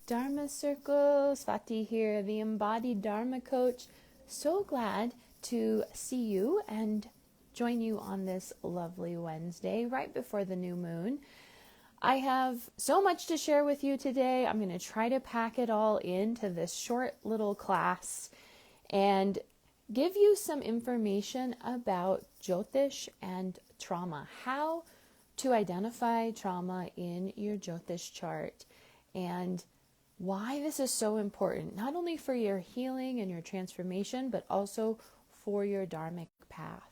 Dharma Circle, Swati here, the Embodied Dharma Coach. So glad to see you and join you on this lovely Wednesday, right before the new moon. I have so much to share with you today. I'm going to try to pack it all into this short little class and give you some information about Jyotish and trauma, how to identify trauma in your Jyotish chart, and why this is so important, not only for your healing and your transformation, but also for your dharmic path.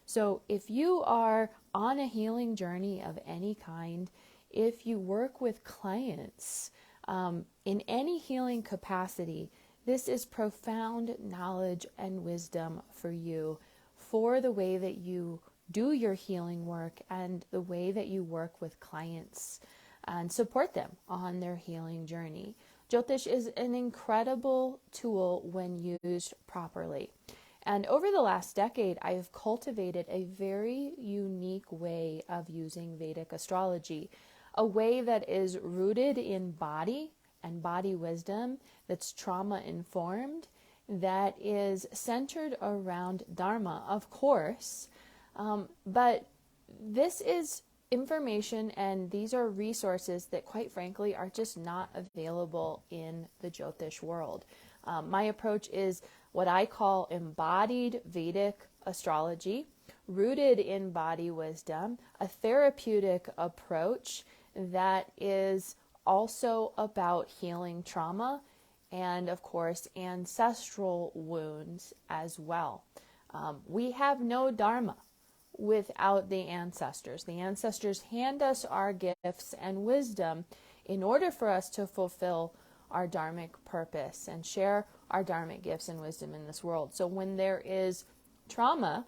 So if you are on a healing journey of any kind, if you work with clients in any healing capacity, this is profound knowledge and wisdom for you, for the way that you do your healing work and the way that you work with clients and support them on their healing journey. Jyotish is an incredible tool when used properly. And over the last decade, I have cultivated a very unique way of using Vedic astrology, a way that is rooted in body and body wisdom, that's trauma informed, that is centered around Dharma, of course, but this is information and these are resources that, quite frankly, are just not available in the Jyotish world. My approach is what I call embodied Vedic astrology, rooted in body wisdom, a therapeutic approach that is also about healing trauma and, of course, ancestral wounds as well. We have no Dharma without the ancestors. The ancestors hand us our gifts and wisdom in order for us to fulfill our dharmic purpose and share our dharmic gifts and wisdom in this world. So when there is trauma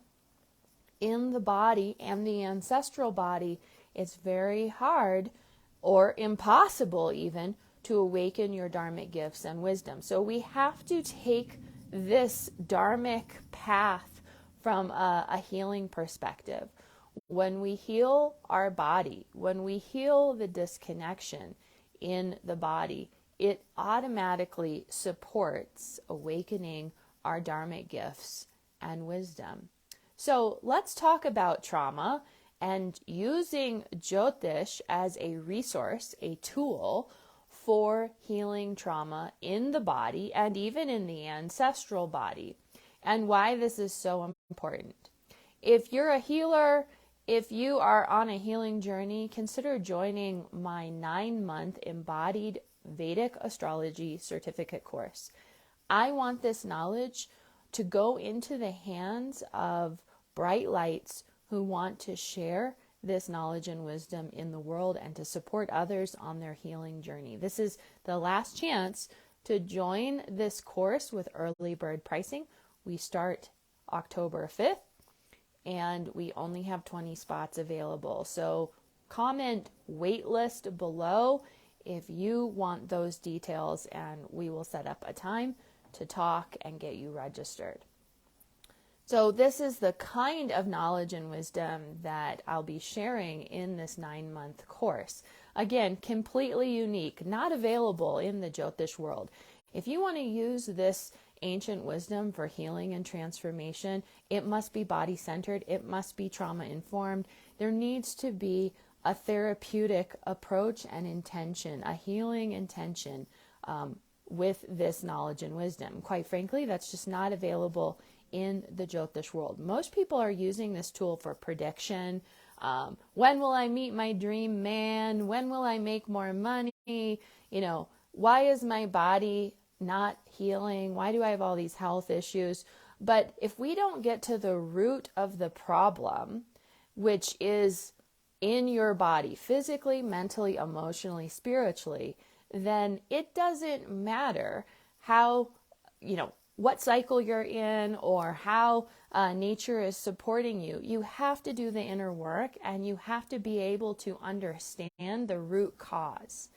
in the body and the ancestral body, it's very hard or impossible even to awaken your dharmic gifts and wisdom. So we have to take this dharmic path from a healing perspective. When we heal our body, when we heal the disconnection in the body, it automatically supports awakening our dharmic gifts and wisdom. So let's talk about trauma and using Jyotish as a resource, a tool for healing trauma in the body and even in the ancestral body, and why this is so important. If you're a healer, if you are on a healing journey, consider joining my 9-month Embodied Vedic Astrology certificate course. I want this knowledge to go into the hands of bright lights who want to share this knowledge and wisdom in the world and to support others on their healing journey. This is the last chance to join this course with early bird pricing. We start October 5th and we only have 20 spots available. So comment waitlist below if you want those details and we will set up a time to talk and get you registered. So this is the kind of knowledge and wisdom that I'll be sharing in this 9-month course. Again, completely unique, not available in the Jyotish world. If you want to use this ancient wisdom for healing and transformation, it must be body-centered, it must be trauma-informed. There needs to be a therapeutic approach and intention, a healing intention with this knowledge and wisdom. Quite frankly, that's just not available in the Jyotish world. Most people are using this tool for prediction. When will I meet my dream man? When will I make more money? Why is my body not healing? Why do I have all these health issues? But if we don't get to the root of the problem, which is in your body, physically, mentally, emotionally, spiritually, then it doesn't matter how, what cycle you're in or how nature is supporting you. You have to do the inner work and you have to be able to understand the root cause.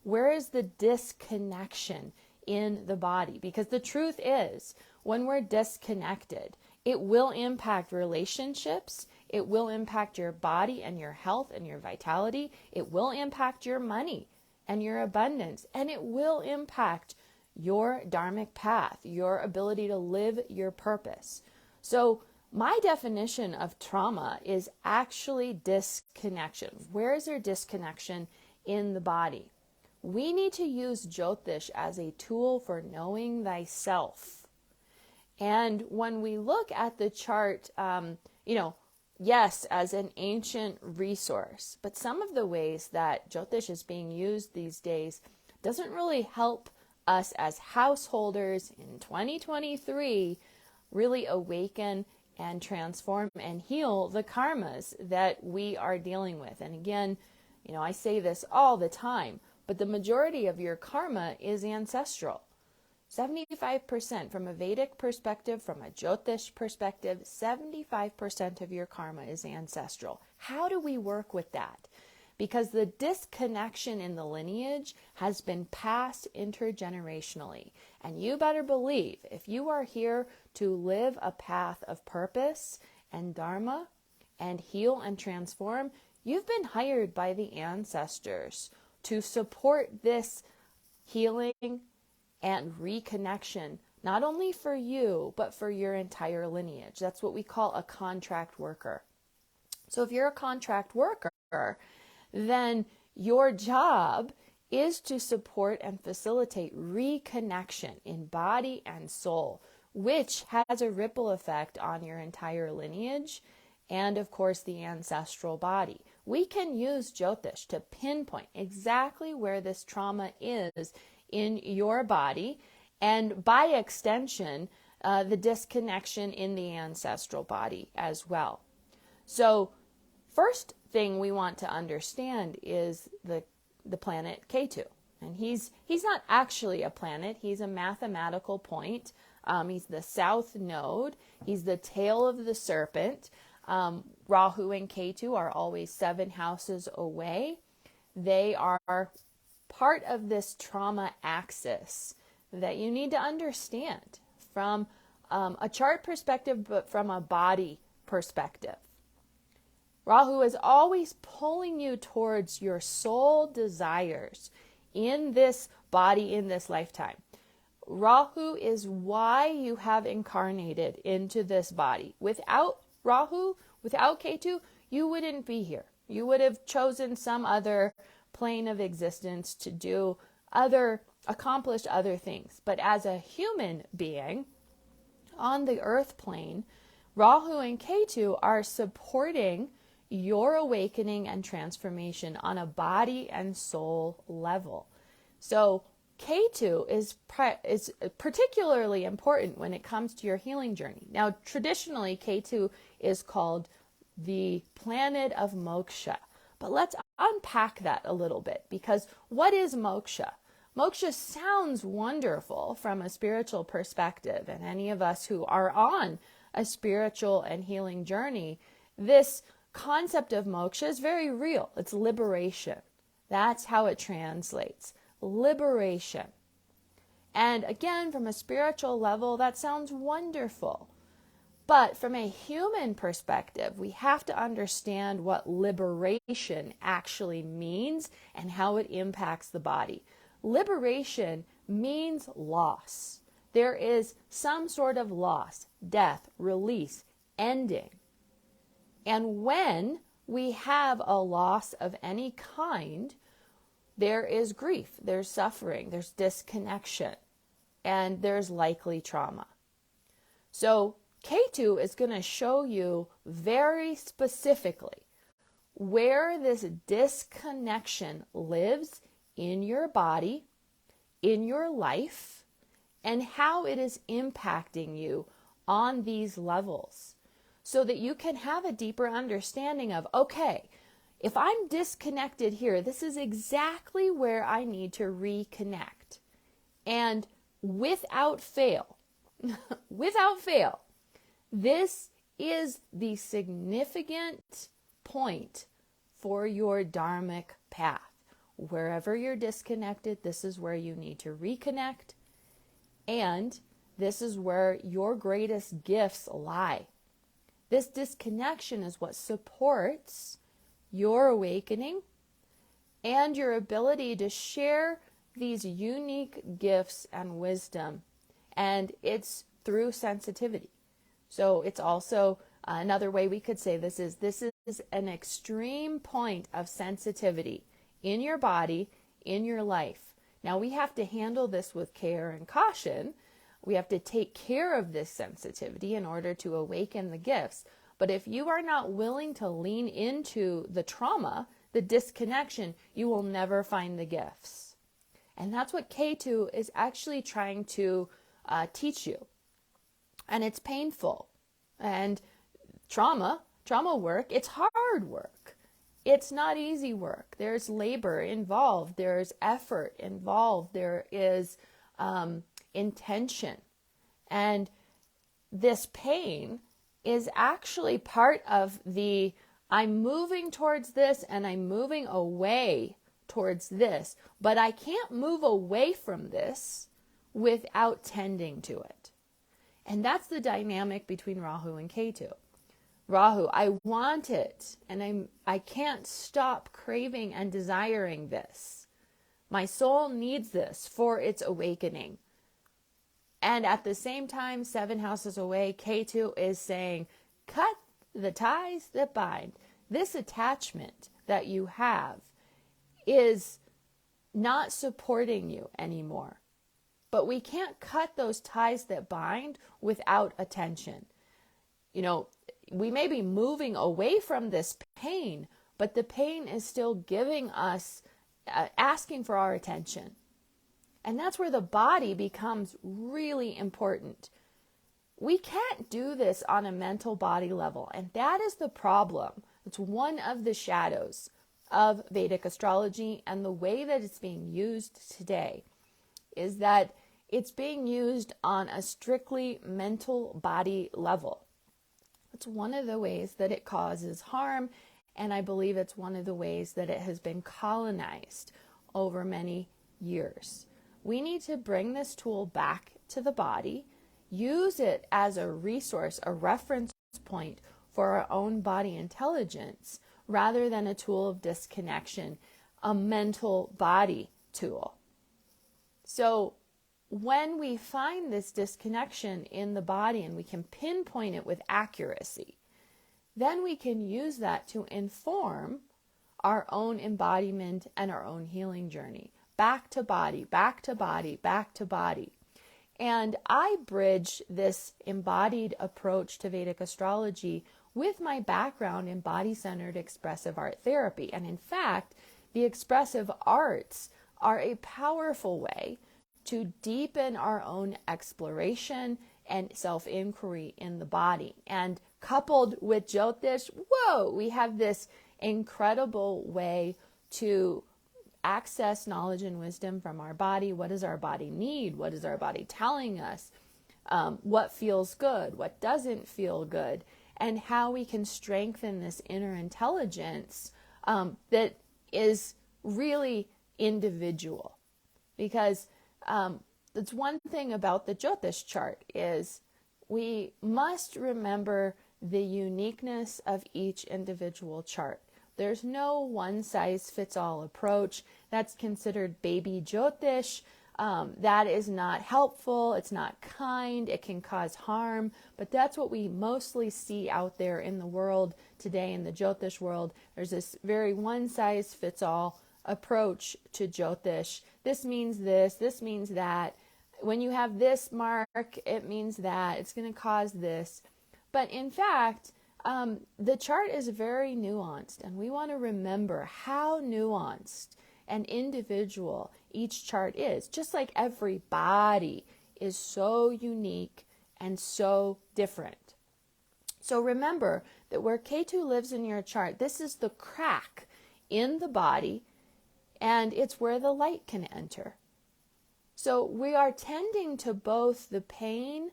Where is the disconnection in the body? Because the truth is, when we're disconnected, it will impact relationships, it will impact your body and your health and your vitality, it will impact your money and your abundance, and it will impact your dharmic path, your ability to live your purpose. So my definition of trauma is actually disconnection. Where is there disconnection in the body? We need to use Jyotish as a tool for knowing thyself. And when we look at the chart, yes, as an ancient resource, but some of the ways that Jyotish is being used these days doesn't really help us as householders in 2023 really awaken and transform and heal the karmas that we are dealing with. And again, I say this all the time, but the majority of your karma is ancestral. 75% from a Vedic perspective, from a Jyotish perspective, 75% of your karma is ancestral. How do we work with that? Because the disconnection in the lineage has been passed intergenerationally. And you better believe, if you are here to live a path of purpose and Dharma and heal and transform, you've been hired by the ancestors to support this healing and reconnection, not only for you, but for your entire lineage. That's what we call a contract worker. So if you're a contract worker, then your job is to support and facilitate reconnection in body and soul, which has a ripple effect on your entire lineage and, of course, the ancestral body. We can use Jyotish to pinpoint exactly where this trauma is in your body, and by extension, the disconnection in the ancestral body as well. So first thing we want to understand is the planet Ketu. And he's not actually a planet. He's a mathematical point. He's the south node. He's the tail of the serpent. Rahu and Ketu are always 7 houses away. They are part of this trauma axis that you need to understand from a chart perspective, but from a body perspective. Rahu is always pulling you towards your soul desires in this body, in this lifetime. Rahu is why you have incarnated into this body. Without Rahu, without Ketu, you wouldn't be here. You would have chosen some other plane of existence to accomplish other things. But as a human being on the earth plane, Rahu and Ketu are supporting your awakening and transformation on a body and soul level. So Ketu is particularly important when it comes to your healing journey. Now, traditionally, Ketu is called the planet of moksha. But let's unpack that a little bit, because what is moksha? Moksha sounds wonderful from a spiritual perspective, and any of us who are on a spiritual and healing journey, this concept of moksha is very real. It's liberation. That's how it translates. Liberation. And again, from a spiritual level, that sounds wonderful. But from a human perspective, we have to understand what liberation actually means and how it impacts the body. Liberation means loss. There is some sort of loss, death, release, ending. And when we have a loss of any kind, there is grief, there's suffering, there's disconnection, and there's likely trauma. So Ketu is going to show you very specifically where this disconnection lives in your body, in your life, and how it is impacting you on these levels, so that you can have a deeper understanding of, okay, if I'm disconnected here, this is exactly where I need to reconnect. And without fail, this is the significant point for your dharmic path. Wherever you're disconnected, this is where you need to reconnect. And this is where your greatest gifts lie. This disconnection is what supports your awakening and your ability to share these unique gifts and wisdom. And it's through sensitivity. So it's also another way we could say this is an extreme point of sensitivity in your body, in your life. Now we have to handle this with care and caution. We have to take care of this sensitivity in order to awaken the gifts. But if you are not willing to lean into the trauma, the disconnection, you will never find the gifts. And that's what K2 is actually trying to teach you. And it's painful. And trauma work, it's hard work. It's not easy work. There's labor involved. There's effort involved. There is intention. And this pain is actually part of the I'm moving towards this and I'm moving away towards this, but I can't move away from this without tending to it. And that's the dynamic between Rahu and Ketu. Rahu, I want it, and I can't stop craving and desiring this. My soul needs this for its awakening. And at the same time, 7 houses away, Ketu is saying, cut the ties that bind. This attachment that you have is not supporting you anymore. But we can't cut those ties that bind without attention. You know, we may be moving away from this pain, but the pain is still giving us, asking for our attention. And that's where the body becomes really important. We can't do this on a mental body level, and that is the problem. It's one of the shadows of Vedic astrology, and the way that it's being used today is that it's being used on a strictly mental body level. It's one of the ways that it causes harm, and I believe it's one of the ways that it has been colonized over many years. We need to bring this tool back to the body, use it as a resource, a reference point for our own body intelligence, rather than a tool of disconnection, a mental body tool. So when we find this disconnection in the body and we can pinpoint it with accuracy, then we can use that to inform our own embodiment and our own healing journey. Back to body, back to body, back to body. And I bridge this embodied approach to Vedic astrology with my background in body-centered expressive art therapy. And in fact, the expressive arts are a powerful way to deepen our own exploration and self-inquiry in the body. And coupled with Jyotish, we have this incredible way to access knowledge and wisdom from our body. What does our body need? What is our body telling us? What feels good? What doesn't feel good? And how we can strengthen this inner intelligence that is really individual. Because that's one thing about the Jyotish chart is we must remember the uniqueness of each individual chart. There's no one-size-fits-all approach. That's considered baby Jyotish. That is not helpful. It's not kind. It can cause harm. But that's what we mostly see out there in the world today, in the Jyotish world. There's this very one-size-fits-all approach to Jyotish. This means this means that. When you have this mark, it means that. It's going to cause this. But in fact, the chart is very nuanced, and we want to remember how nuanced and individual each chart is. Just like every body is so unique and so different. So remember that where Ketu lives in your chart, this is the crack in the body, and it's where the light can enter. So we are tending to both the pain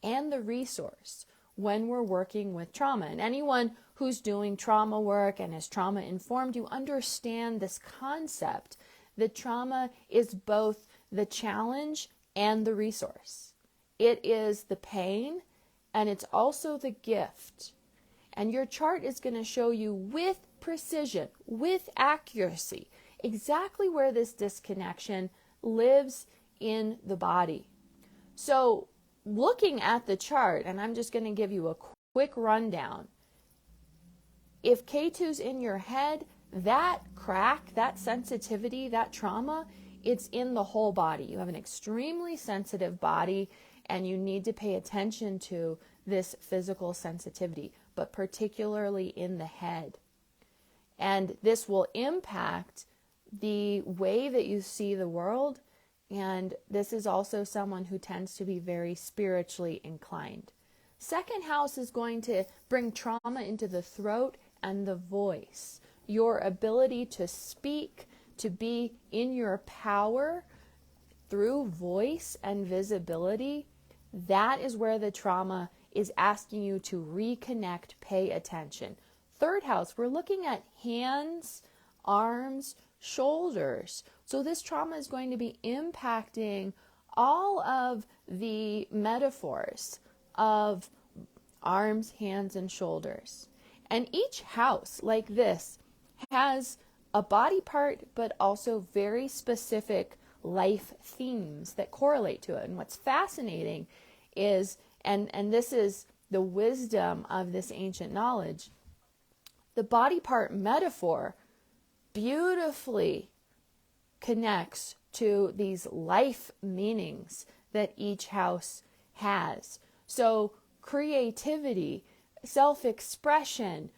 and the resource when we're working with trauma. And anyone who's doing trauma work and is trauma informed, you understand this concept that trauma is both the challenge and the resource. It is the pain and it's also the gift. And your chart is going to show you with precision, with accuracy, exactly where this disconnection lives in the body. So looking at the chart, and I'm just going to give you a quick rundown. If K2's in your head, that crack, that sensitivity, that trauma, it's in the whole body. You have an extremely sensitive body, and you need to pay attention to this physical sensitivity, but particularly in the head. And this will impact the way that you see the world. And this is also someone who tends to be very spiritually inclined. Second house is going to bring trauma into the throat and the voice. Your ability to speak, to be in your power through voice and visibility, that is where the trauma is asking you to reconnect, pay attention. Third house, we're looking at hands, arms, shoulders. So this trauma is going to be impacting all of the metaphors of arms, hands, and shoulders. And each house like this has a body part, but also very specific life themes that correlate to it. And what's fascinating is, and this is the wisdom of this ancient knowledge, the body part metaphor beautifully connects to these life meanings that each house has. So creativity, self-expression,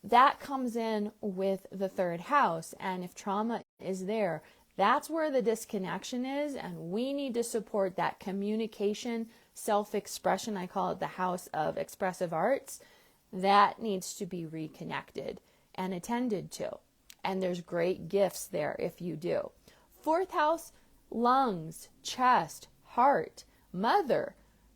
that comes in with the third house. And if trauma is there, that's where the disconnection is. And we need to support that communication, self-expression. I call it the house of expressive arts. That needs to be reconnected and attended to. And there's great gifts there if you do. Fourth house, lungs, chest, heart, mother,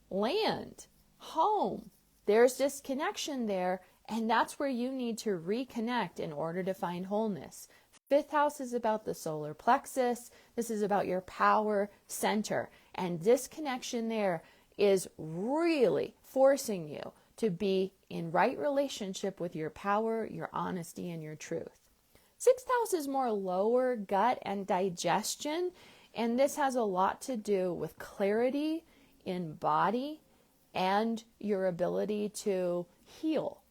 land, home. There's disconnection there, and that's where you need to reconnect in order to find wholeness. Fifth house is about the solar plexus. This is about your power center. And disconnection there is really forcing you to be in right relationship with your power, your honesty, and your truth. Sixth house is more lower gut and digestion, and this has a lot to do with clarity in body and your ability to heal.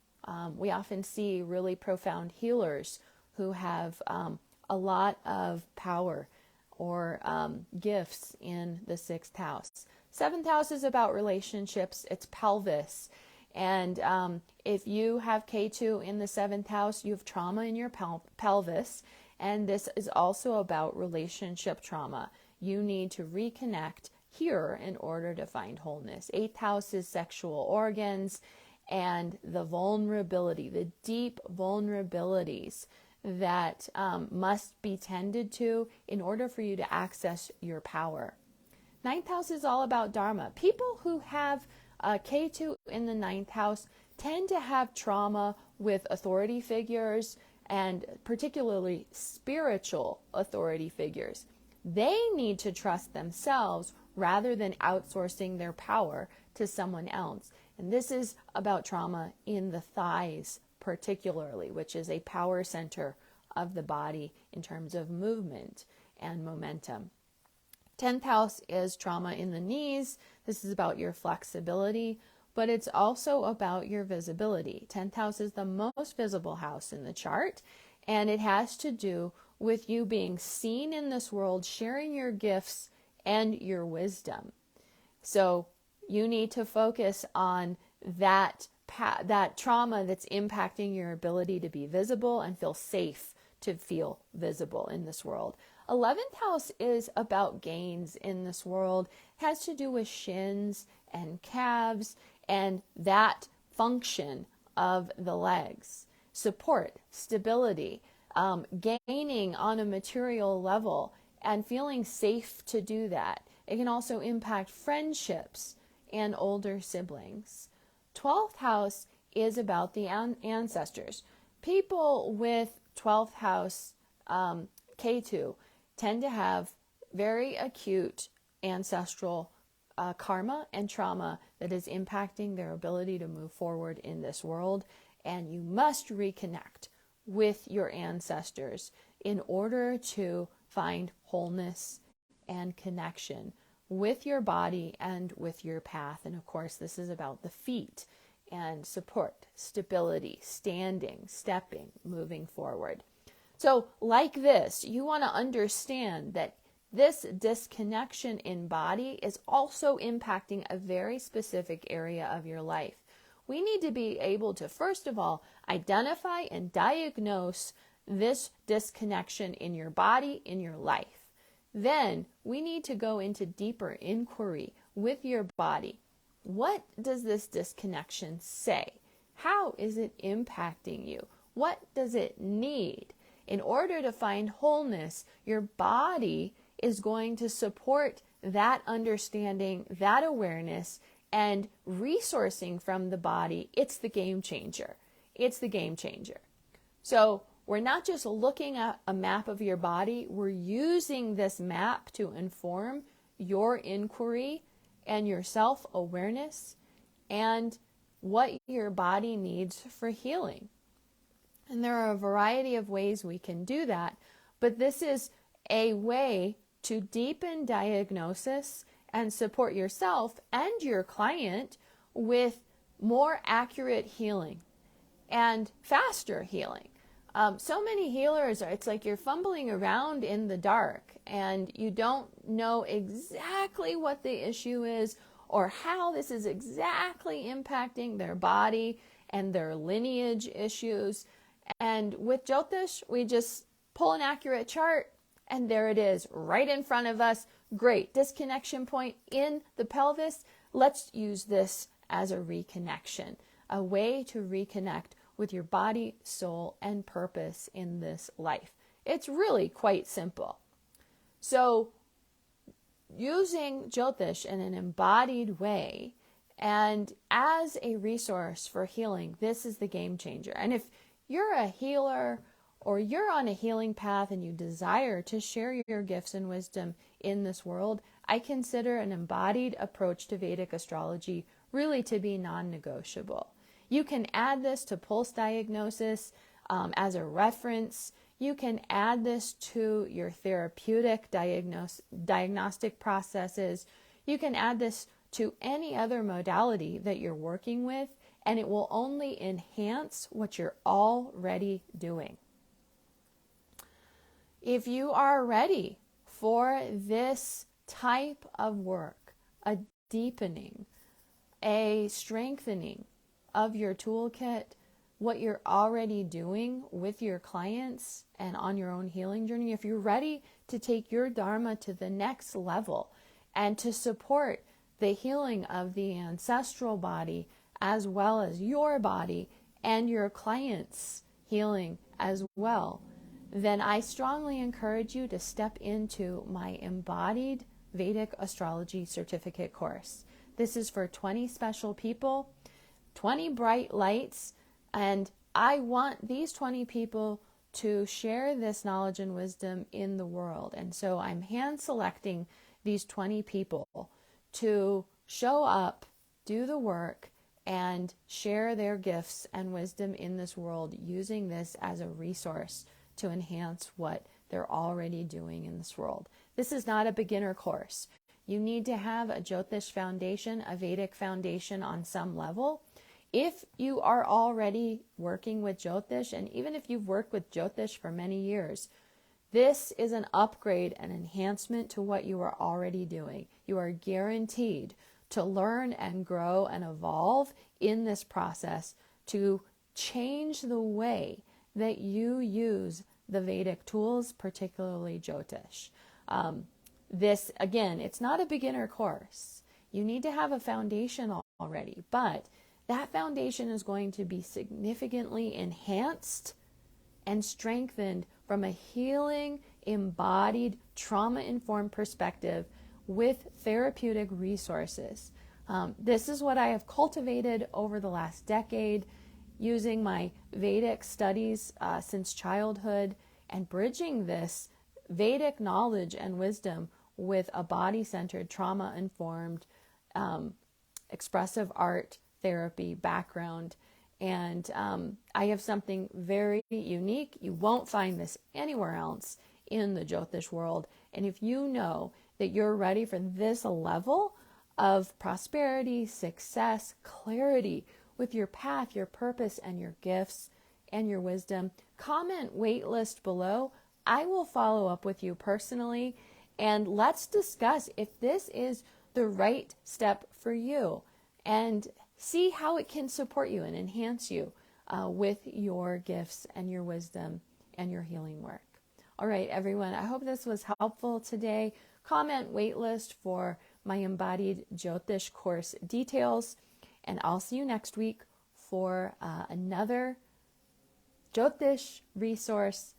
We often see really profound healers who have a lot of power or gifts in the sixth house. Seventh house is about relationships. It's pelvis. And if you have K2 in the seventh house, you have trauma in your pelvis. And this is also about relationship trauma. You need to reconnect here in order to find wholeness. Eighth house is sexual organs and the vulnerability, the deep vulnerabilities that must be tended to in order for you to access your power. Ninth house is all about Dharma. People who have K2 in the ninth house tend to have trauma with authority figures and particularly spiritual authority figures. They need to trust themselves rather than outsourcing their power to someone else. And this is about trauma in the thighs particularly, which is a power center of the body in terms of movement and momentum. 10th house is trauma in the knees. This is about your flexibility, but it's also about your visibility. 10th house is the most visible house in the chart, and it has to do with you being seen in this world, sharing your gifts and your wisdom. So you need to focus on that trauma that's impacting your ability to be visible and feel safe to feel visible in this world. 11th house is about gains in this world. It has to do with shins and calves and that function of the legs. Support, stability, gaining on a material level and feeling safe to do that. It can also impact friendships and older siblings. 12th house is about the ancestors. People with 12th house K2 tend to have very acute ancestral karma and trauma that is impacting their ability to move forward in this world. And you must reconnect with your ancestors. in order to find wholeness and connection with your body and with your path. And of course, this is about the feet and support, stability, standing, stepping, moving forward. So like this, you want to understand that this disconnection in body is also impacting a very specific area of your life. We need to be able to, first of all, identify and diagnose this disconnection in your body, in your life. Then we need to go into deeper inquiry with your body. What does this disconnection say? How is it impacting you? What does it need? In order to find wholeness, your body is going to support that understanding, that awareness, and resourcing from the body. It's the game changer. It's the game changer. So we're not just looking at a map of your body, we're using this map to inform your inquiry and your self-awareness and what your body needs for healing. And there are a variety of ways we can do that, but this is a way to deepen diagnosis and support yourself and your client with more accurate healing and faster healing. So many healers, it's like you're fumbling around in the dark and you don't know exactly what the issue is or how this is exactly impacting their body and their lineage issues. And with Jyotish, we just pull an accurate chart and there it is right in front of us. Great, disconnection point in the pelvis. Let's use this as a reconnection, a way to reconnect with your body, soul, and purpose in this life. It's really quite simple. So using Jyotish in an embodied way and as a resource for healing, this is the game changer. And if you're a healer or you're on a healing path and you desire to share your gifts and wisdom in this world, I consider an embodied approach to Vedic astrology really to be non-negotiable. You can add this to pulse diagnosis as a reference. You can add this to your therapeutic diagnostic processes. You can add this to any other modality that you're working with, and it will only enhance what you're already doing. If you are ready for this type of work, a deepening, a strengthening of your toolkit, what you're already doing with your clients and on your own healing journey, if you're ready to take your Dharma to the next level and to support the healing of the ancestral body as well as your body and your clients' healing as well, then I strongly encourage you to step into my Embodied Vedic Astrology Certificate course. This is for 20 special people, 20 bright lights, and I want these 20 people to share this knowledge and wisdom in the world. And so I'm hand selecting these 20 people to show up, do the work, and share their gifts and wisdom in this world using this as a resource to enhance what they're already doing in this world. This is not a beginner course. You need to have a Jyotish foundation, a Vedic foundation on some level. If you are already working with Jyotish, and even if you've worked with Jyotish for many years, this is an upgrade and enhancement to what you are already doing. You are guaranteed to learn and grow and evolve in this process to change the way that you use the Vedic tools, particularly Jyotish. This, again, it's not a beginner course. You need to have a foundation already, but that foundation is going to be significantly enhanced and strengthened from a healing, embodied, trauma-informed perspective with therapeutic resources. This is what I have cultivated over the last decade, using my Vedic studies since childhood and bridging this Vedic knowledge and wisdom with a body-centered, trauma-informed, expressive art therapy background And I have something very unique. You won't find this anywhere else in the Jyotish world. And if you know that you're ready for this level of prosperity, success, clarity with your path, your purpose, and your gifts and your wisdom, comment waitlist below. I will follow up with you personally, and let's discuss if this is the right step for you and see how it can support you and enhance you with your gifts and your wisdom and your healing work. All right, everyone, I hope this was helpful today. Comment waitlist for my Embodied Jyotish course details, and I'll see you next week for another Jyotish resource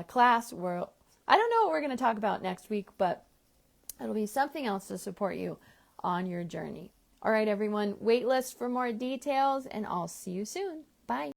class where I don't know what we're going to talk about next week, but it'll be something else to support you on your journey. All right, everyone, waitlist for more details, and I'll see you soon. Bye.